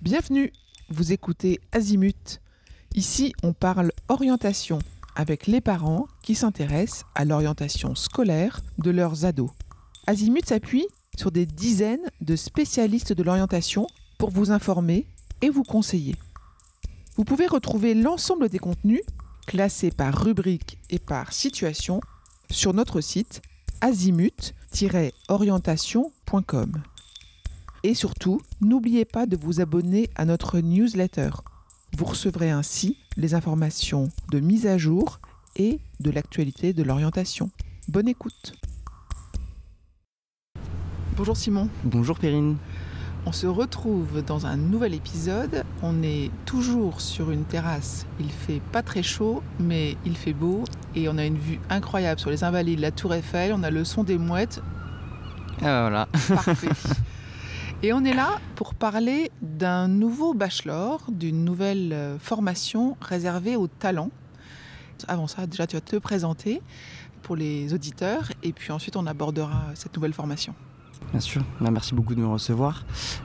Bienvenue, vous écoutez Azimut. Ici, on parle orientation avec les parents qui s'intéressent à l'orientation scolaire de leurs ados. Azimut s'appuie sur des dizaines de spécialistes de l'orientation pour vous informer et vous conseiller. Vous pouvez retrouver l'ensemble des contenus classés par rubrique et par situation sur notre site azimut-orientation.com. Et surtout, n'oubliez pas de vous abonner à notre newsletter. Vous recevrez ainsi les informations de mise à jour et de l'actualité de l'orientation. Bonne écoute. Bonjour Simon. Bonjour Perrine. On se retrouve dans un nouvel épisode. On est toujours sur une terrasse. Il fait pas très chaud, mais il fait beau. Et on a une vue incroyable sur les Invalides, la Tour Eiffel. On a le son des mouettes. Voilà. Parfait. Et on est là pour parler d'un nouveau bachelor, d'une nouvelle formation réservée aux talents. Avant ça, déjà, tu vas te présenter pour les auditeurs. Et puis ensuite, on abordera cette nouvelle formation. Bien sûr, merci beaucoup de me recevoir.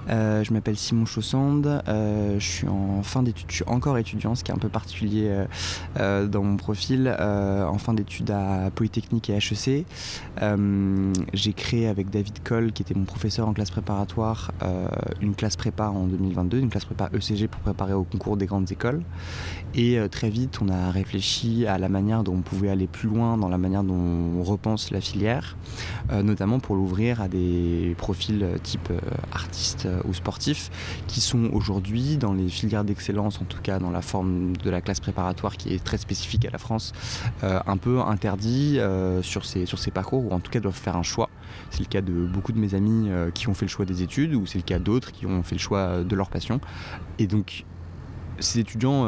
Je m'appelle Simon Chaussande, je suis en fin d'études, je suis encore étudiant, ce qui est un peu particulier dans mon profil, en fin d'études à Polytechnique et HEC. J'ai créé avec David Coll, qui était mon professeur en classe préparatoire, une classe prépa en 2022, une classe prépa ECG pour préparer au concours des grandes écoles. Et très vite, on a réfléchi à la manière dont on pouvait aller plus loin dans la manière dont on repense la filière, notamment pour l'ouvrir à des profils type artistes ou sportifs qui sont aujourd'hui dans les filières d'excellence, en tout cas dans la forme de la classe préparatoire qui est très spécifique à la France, un peu interdits sur ces parcours, ou en tout cas doivent faire un choix. C'est le cas de beaucoup de mes amis qui ont fait le choix des études, ou c'est le cas d'autres qui ont fait le choix de leur passion. Et donc ces étudiants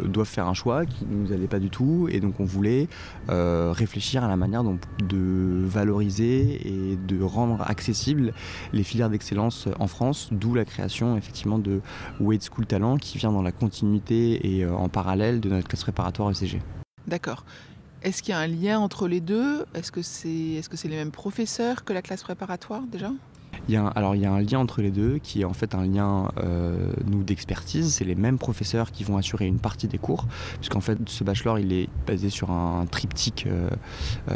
doivent faire un choix qui ne nous allait pas du tout, et donc on voulait réfléchir à la manière de valoriser et de rendre accessibles les filières d'excellence en France, d'où la création effectivement de Wade School Talent, qui vient dans la continuité et en parallèle de notre classe préparatoire ECG. D'accord. Est-ce qu'il y a un lien entre les deux ? Est-ce que c'est les mêmes professeurs que la classe préparatoire déjà ? Il y a un lien entre les deux qui est en fait un lien d'expertise. C'est les mêmes professeurs qui vont assurer une partie des cours, puisqu'en fait ce bachelor il est basé sur un triptyque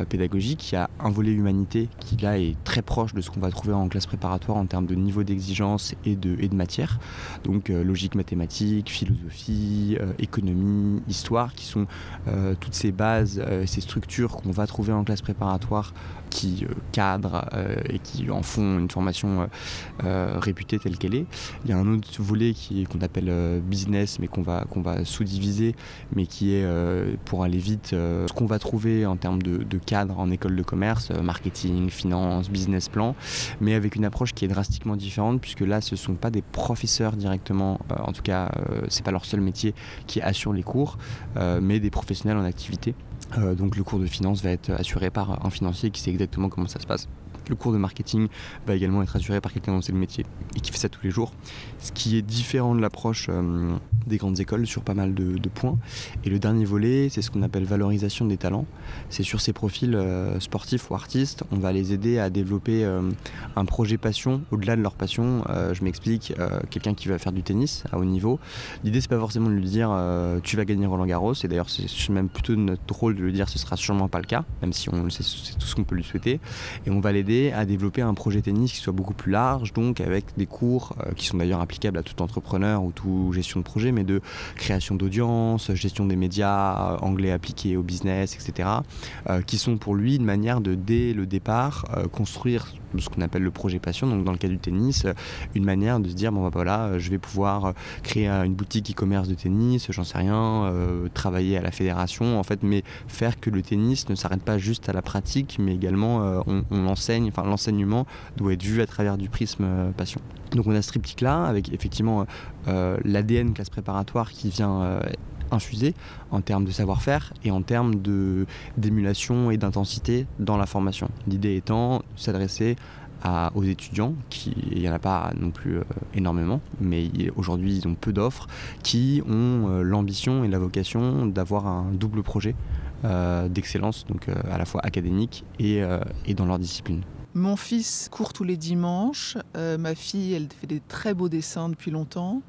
pédagogique. Il y a un volet humanité qui là est très proche de ce qu'on va trouver en classe préparatoire en termes de niveau d'exigence et de matière. Donc logique mathématique, philosophie, économie, histoire, qui sont toutes ces bases, ces structures qu'on va trouver en classe préparatoire qui cadrent et qui en font une formation réputée telle qu'elle est. Il y a un autre volet qu'on appelle business, mais qu'on va sous-diviser, mais qui est, pour aller vite, ce qu'on va trouver en termes de cadre en école de commerce, marketing, finance, business plan, mais avec une approche qui est drastiquement différente, puisque là, ce ne sont pas des professeurs directement, en tout cas, c'est pas leur seul métier qui assure les cours, mais des professionnels en activité. Donc le cours de finance va être assuré par un financier qui sait exactement comment ça se passe. Le cours de marketing va également être assuré par quelqu'un dont c'est le métier et qui fait ça tous les jours. Ce qui est différent de l'approche des grandes écoles sur pas mal de points. Et le dernier volet, c'est ce qu'on appelle valorisation des talents. C'est sur ces profils sportifs ou artistes, on va les aider à développer un projet passion au-delà de leur passion. Je m'explique, quelqu'un qui va faire du tennis à haut niveau, l'idée c'est pas forcément de lui dire tu vas gagner Roland Garros, et d'ailleurs c'est même plutôt notre rôle de lui dire ce sera sûrement pas le cas, même si c'est tout ce qu'on peut lui souhaiter. Et on va l'aider à développer un projet tennis qui soit beaucoup plus large, donc avec des cours qui sont d'ailleurs applicables à tout entrepreneur ou toute gestion de projet, mais de création d'audience, gestion des médias, anglais appliqué au business, etc., qui sont pour lui une manière de, dès le départ, construire ce qu'on appelle le projet passion. Donc dans le cas du tennis, une manière de se dire bon bah voilà, je vais pouvoir créer une boutique e-commerce de tennis, j'en sais rien, travailler à la fédération en fait, mais faire que le tennis ne s'arrête pas juste à la pratique, mais également on l'enseigne, enfin l'enseignement doit être vu à travers du prisme passion. Donc on a ce triptyque là avec effectivement l'ADN classe préparatoire qui vient infusé en termes de savoir-faire et en termes d'émulation et d'intensité dans la formation. L'idée étant de s'adresser aux étudiants, il n'y en a pas non plus énormément, mais aujourd'hui ils ont peu d'offres, qui ont l'ambition et la vocation d'avoir un double projet d'excellence, donc à la fois académique et dans leur discipline. Mon fils court tous les dimanches, ma fille elle fait des très beaux dessins depuis longtemps.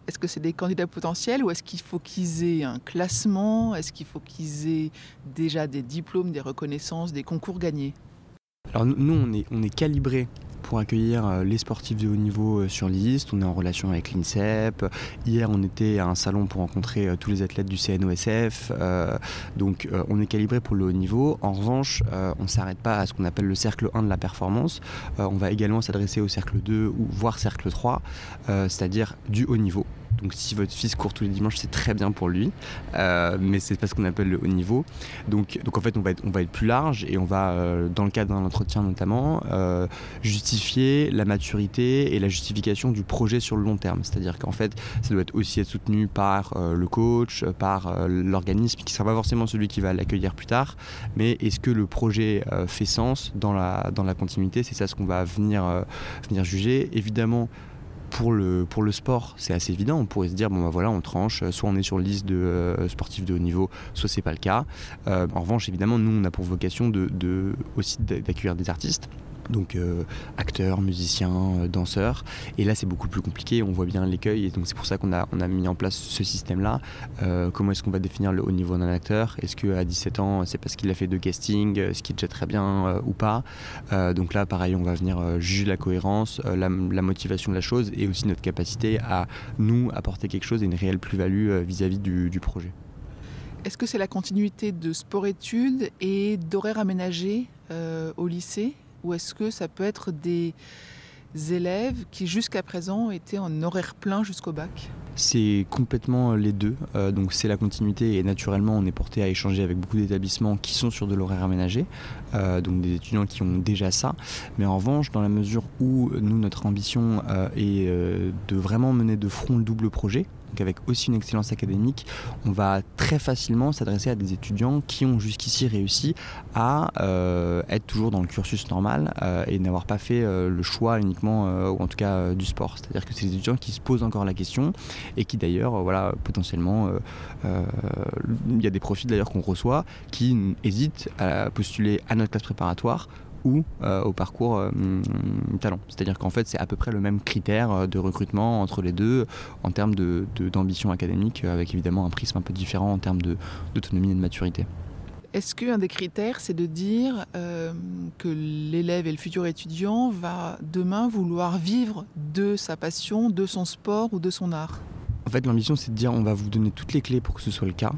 Est-ce que c'est des candidats potentiels ou est-ce qu'il faut qu'ils aient un classement? Est-ce qu'il faut qu'ils aient déjà des diplômes, des reconnaissances, des concours gagnés? Alors nous, on est calibré pour accueillir les sportifs de haut niveau sur liste. On est en relation avec l'INSEP. Hier, on était à un salon pour rencontrer tous les athlètes du CNOSF. Donc, on est calibré pour le haut niveau. En revanche, on ne s'arrête pas à ce qu'on appelle le cercle 1 de la performance. On va également s'adresser au cercle 2 ou voire cercle 3, c'est-à-dire du haut niveau. Donc si votre fils court tous les dimanches, c'est très bien pour lui, mais c'est pas ce qu'on appelle le haut niveau. Donc en fait, on va être plus large et on va, dans le cadre d'un entretien notamment, justifier la maturité et la justification du projet sur le long terme. C'est-à-dire qu'en fait, ça doit aussi être soutenu par le coach, par l'organisme qui ne sera pas forcément celui qui va l'accueillir plus tard, mais est-ce que le projet fait sens dans la continuité? C'est ça ce qu'on va venir juger. Évidemment, pour le sport, c'est assez évident. On pourrait se dire, bon bah voilà, on tranche, soit on est sur liste de sportifs de haut niveau, soit c'est pas le cas. En revanche, évidemment, nous, on a pour vocation aussi d'accueillir des artistes. Donc acteurs, musiciens, danseurs. Et là, c'est beaucoup plus compliqué, on voit bien l'écueil. Et donc c'est pour ça qu'on a mis en place ce système-là. Comment est-ce qu'on va définir le haut niveau d'un acteur? Est-ce qu'à 17 ans, c'est parce qu'il a fait 2 castings, ce qui est déjà très bien ou pas? Donc là, pareil, on va venir juger la cohérence, la motivation de la chose et aussi notre capacité à nous apporter quelque chose et une réelle plus-value vis-à-vis du projet. Est-ce que c'est la continuité de sport-études et d'horaires aménagés au lycée? Ou est-ce que ça peut être des élèves qui jusqu'à présent étaient en horaire plein jusqu'au bac? C'est complètement les deux, donc c'est la continuité et naturellement on est porté à échanger avec beaucoup d'établissements qui sont sur de l'horaire aménagé, donc des étudiants qui ont déjà ça, mais en revanche dans la mesure où nous notre ambition est de vraiment mener de front le double projet, donc avec aussi une excellence académique, on va très facilement s'adresser à des étudiants qui ont jusqu'ici réussi à être toujours dans le cursus normal et n'avoir pas fait le choix uniquement, ou en tout cas du sport. C'est-à-dire que c'est des étudiants qui se posent encore la question et qui d'ailleurs, voilà, potentiellement, il y a des profils d'ailleurs qu'on reçoit qui hésitent à postuler à notre classe préparatoire ou au parcours talent. C'est-à-dire qu'en fait, c'est à peu près le même critère de recrutement entre les deux en termes d'ambition académique, avec évidemment un prisme un peu différent en termes d'autonomie et de maturité. Est-ce qu'un des critères, c'est de dire que l'élève et le futur étudiant va demain vouloir vivre de sa passion, de son sport ou de son art? En fait, l'ambition, c'est de dire on va vous donner toutes les clés pour que ce soit le cas,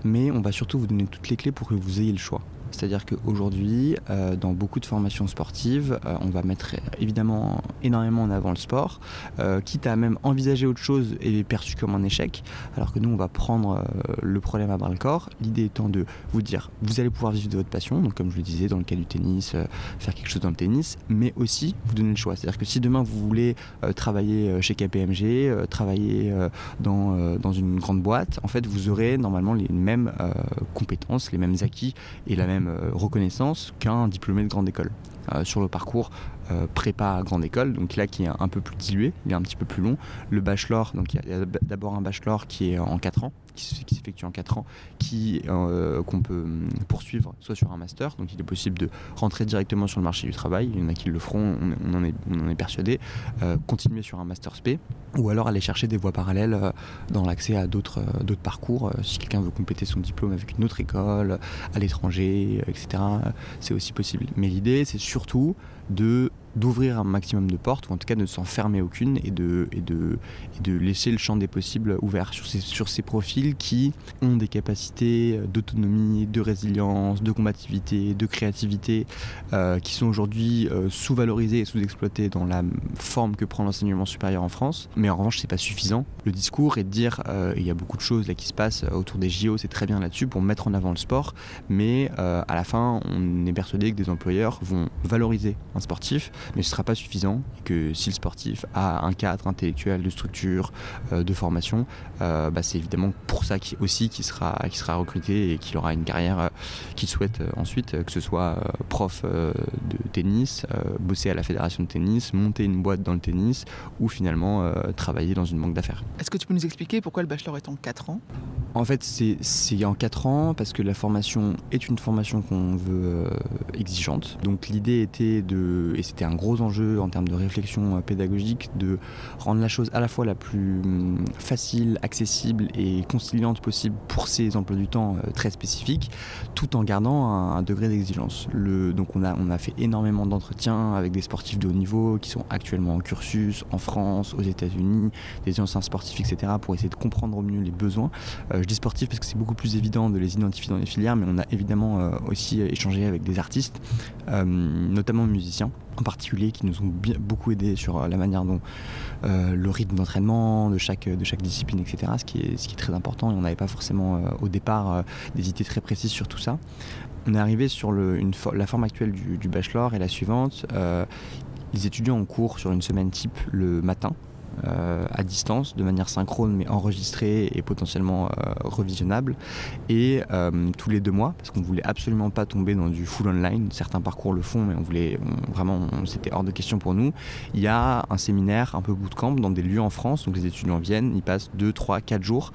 mais on va surtout vous donner toutes les clés pour que vous ayez le choix. C'est-à-dire qu'aujourd'hui, dans beaucoup de formations sportives, on va mettre évidemment énormément en avant le sport, quitte à même envisager autre chose et perçu comme un échec, alors que nous, on va prendre le problème à bras-le-corps. L'idée étant de vous dire, vous allez pouvoir vivre de votre passion, donc comme je le disais, dans le cas du tennis, faire quelque chose dans le tennis, mais aussi vous donner le choix. C'est-à-dire que si demain, vous voulez travailler chez KPMG, travailler dans une grande boîte, en fait, vous aurez normalement les mêmes compétences, les mêmes acquis et la même reconnaissance qu'un diplômé de grande école. Sur le parcours prépa grande école, donc là qui est un peu plus dilué, il est un petit peu plus long. Le bachelor, donc il y a d'abord un bachelor qui est en 4 ans, qui s'effectue en 4 ans, qu'on peut poursuivre soit sur un master, donc il est possible de rentrer directement sur le marché du travail, il y en a qui le feront, on en est persuadé, continuer sur un master spé, ou alors aller chercher des voies parallèles dans l'accès à d'autres parcours, si quelqu'un veut compléter son diplôme avec une autre école, à l'étranger, etc., c'est aussi possible. Mais l'idée, c'est surtout d'ouvrir un maximum de portes, ou en tout cas de ne s'en fermer aucune et de laisser le champ des possibles ouvert sur ces profils qui ont des capacités d'autonomie, de résilience, de combativité, de créativité qui sont aujourd'hui sous-valorisées et sous-exploitées dans la forme que prend l'enseignement supérieur en France. Mais en revanche, c'est pas suffisant. Le discours est de dire, il y a beaucoup de choses là qui se passent autour des JO, c'est très bien là-dessus pour mettre en avant le sport, mais à la fin, on est persuadé que des employeurs vont valoriser un sportif, mais ce ne sera pas suffisant, et que si le sportif a un cadre intellectuel de structure, de formation, c'est évidemment pour ça qu'il sera recruté et qu'il aura une carrière qu'il souhaite ensuite, que ce soit prof de tennis, bosser à la fédération de tennis, monter une boîte dans le tennis ou finalement travailler dans une banque d'affaires. Est-ce que tu peux nous expliquer pourquoi le bachelor est en 4 ans ? En fait, c'est en 4 ans parce que la formation est une formation qu'on veut exigeante. Donc l'idée était et c'était un gros enjeu en termes de réflexion pédagogique, de rendre la chose à la fois la plus facile, accessible et conciliante possible pour ces emplois du temps très spécifiques, tout en gardant un degré d'exigence. Donc on a fait énormément d'entretiens avec des sportifs de haut niveau qui sont actuellement en cursus, en France, aux États-Unis, des anciens sportifs, etc., pour essayer de comprendre au mieux les besoins. Je dis sportifs parce que c'est beaucoup plus évident de les identifier dans les filières, mais on a évidemment aussi échangé avec des artistes, notamment musiciens en particulier, qui nous ont beaucoup aidés sur la manière dont le rythme d'entraînement de chaque discipline, etc., ce qui est très important, et on n'avait pas forcément au départ des idées très précises sur tout ça. On est arrivé sur la forme actuelle du bachelor et la suivante. Les étudiants en cours sur une semaine type le matin, à distance, de manière synchrone mais enregistrée et potentiellement revisionnable, et tous les 2 mois, parce qu'on ne voulait absolument pas tomber dans du full online. Certains parcours le font, mais c'était hors de question pour nous. Il y a un séminaire un peu bootcamp dans des lieux en France, donc les étudiants viennent, ils passent 2, 3, 4 jours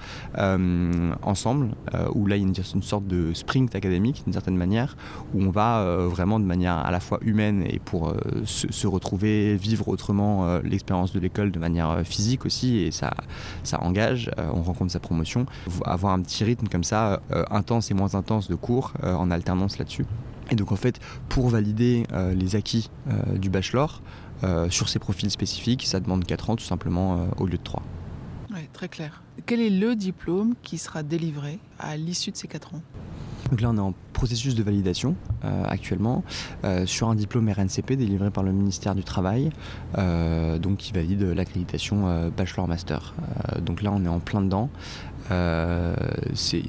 ensemble, où là il y a une sorte de sprint académique d'une certaine manière, où on va vraiment de manière à la fois humaine et pour se retrouver, vivre autrement l'expérience de l'école de manière physique aussi, et ça engage, on rencontre sa promotion, avoir un petit rythme comme ça, intense et moins intense de cours, en alternance là-dessus. Et donc en fait, pour valider les acquis du bachelor sur ces profils spécifiques, ça demande 4 ans tout simplement au lieu de 3. Ouais, très clair. Quel est le diplôme qui sera délivré à l'issue de ces 4 ans ? Donc là, on est en processus de validation actuellement sur un diplôme RNCP délivré par le ministère du Travail, donc qui valide l'accréditation Bachelor-Master. Donc là, on est en plein dedans. C'est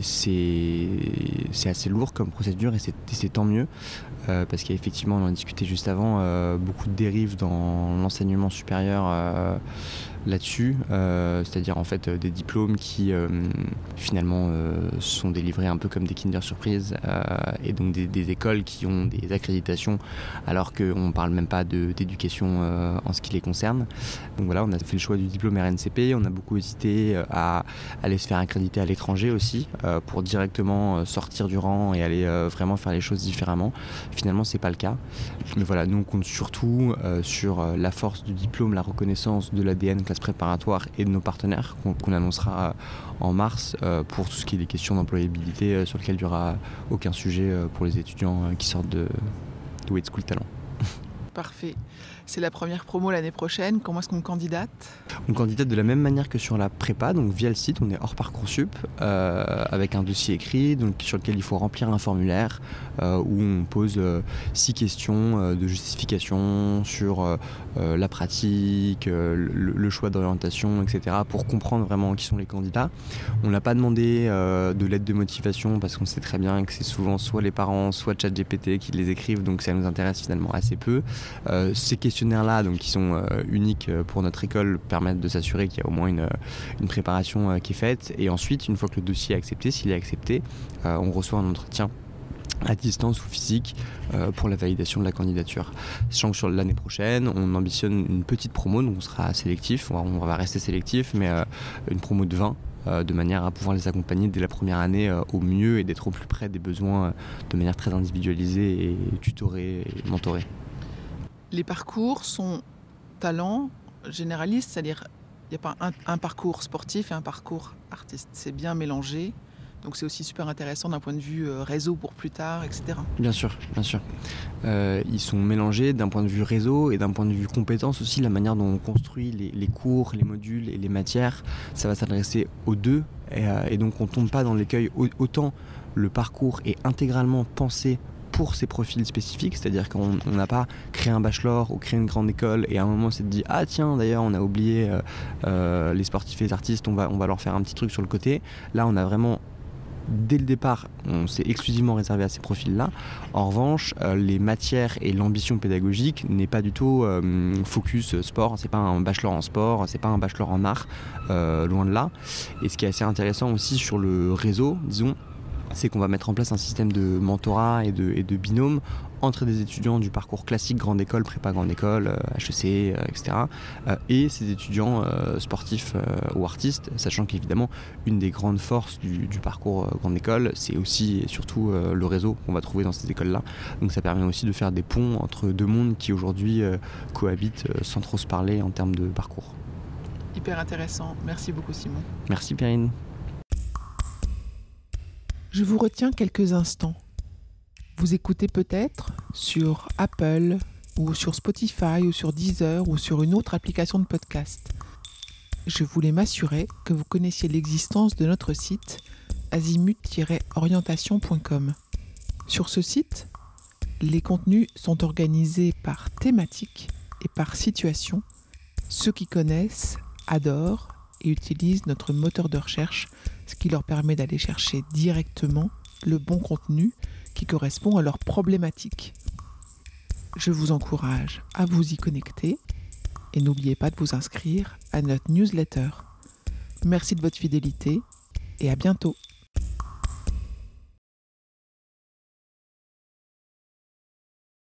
assez lourd comme procédure, et c'est tant mieux, parce qu'il y a effectivement, on en discutait juste avant, beaucoup de dérives dans l'enseignement supérieur là-dessus, c'est-à-dire en fait des diplômes qui finalement sont délivrés un peu comme des Kinder Surprise, et donc des écoles qui ont des accréditations alors qu'on ne parle même pas d'éducation en ce qui les concerne. Donc voilà, on a fait le choix du diplôme RNCP, on a beaucoup hésité à aller se faire accréditer à l'étranger aussi, pour directement sortir du rang et aller vraiment faire les choses différemment. Finalement, c'est pas le cas. Mais voilà, nous on compte surtout sur la force du diplôme, la reconnaissance de l'ADN classe préparatoire et de nos partenaires qu'on annoncera en mars, pour tout ce qui est des questions d'employabilité sur lesquelles il n'y aura aucun sujet pour les étudiants qui sortent de Way School Talent. Parfait. C'est la première promo l'année prochaine. Comment est-ce qu'on candidate ? On candidate de la même manière que sur la prépa, donc via le site, on est hors Parcoursup, avec un dossier écrit donc, sur lequel il faut remplir un formulaire où on pose 6 questions de justification sur la pratique, le choix d'orientation, etc., pour comprendre vraiment qui sont les candidats. On n'a pas demandé de lettre de motivation parce qu'on sait très bien que c'est souvent soit les parents, soit ChatGPT qui les écrivent, donc ça nous intéresse finalement assez peu. Ces questionnaires-là, donc, qui sont uniques pour notre école, permettent de s'assurer qu'il y a au moins une préparation qui est faite. Et ensuite, une fois que le dossier est accepté, s'il est accepté, on reçoit un entretien à distance ou physique pour la validation de la candidature. Sachant que sur l'année prochaine, on ambitionne une petite promo, donc on sera sélectif, on va rester sélectif, mais une promo de 20, de manière à pouvoir les accompagner dès la première année au mieux et d'être au plus près des besoins de manière très individualisée et tutorée et mentorée. Les parcours sont talents généralistes, c'est-à-dire il n'y a pas un parcours sportif et un parcours artiste. C'est bien mélangé, donc c'est aussi super intéressant d'un point de vue réseau pour plus tard, etc. Bien sûr, bien sûr. Ils sont mélangés d'un point de vue réseau et d'un point de vue compétence aussi. La manière dont on construit les cours, les modules et les matières, ça va s'adresser aux deux, et donc on ne tombe pas dans l'écueil. Autant le parcours est intégralement pensé pour ces profils spécifiques, c'est-à-dire qu'on n'a pas créé un bachelor ou créé une grande école et à un moment on s'est dit ah tiens d'ailleurs on a oublié les sportifs et les artistes, on va leur faire un petit truc sur le côté. Là on a vraiment dès le départ, on s'est exclusivement réservé à ces profils-là. En revanche, les matières et l'ambition pédagogique n'est pas du tout focus sport. C'est pas un bachelor en sport, c'est pas un bachelor en art, loin de là. Et ce qui est assez intéressant aussi sur le réseau, disons, c'est qu'on va mettre en place un système de mentorat et de binôme entre des étudiants du parcours classique grande école, prépa grande école, HEC, etc. Et ces étudiants sportifs ou artistes, sachant qu'évidemment une des grandes forces du parcours grande école, c'est aussi et surtout le réseau qu'on va trouver dans ces écoles-là. Donc ça permet aussi de faire des ponts entre deux mondes qui aujourd'hui cohabitent sans trop se parler en termes de parcours. Hyper intéressant. Merci beaucoup Simon. Merci Perrine. Je vous retiens quelques instants. Vous écoutez peut-être sur Apple ou sur Spotify ou sur Deezer ou sur une autre application de podcast. Je voulais m'assurer que vous connaissiez l'existence de notre site azimut-orientation.com. Sur ce site, les contenus sont organisés par thématique et par situation. Ceux qui connaissent adorent et utilisent notre moteur de recherche, ce qui leur permet d'aller chercher directement le bon contenu qui correspond à leur problématique. Je vous encourage à vous y connecter et n'oubliez pas de vous inscrire à notre newsletter. Merci de votre fidélité et à bientôt.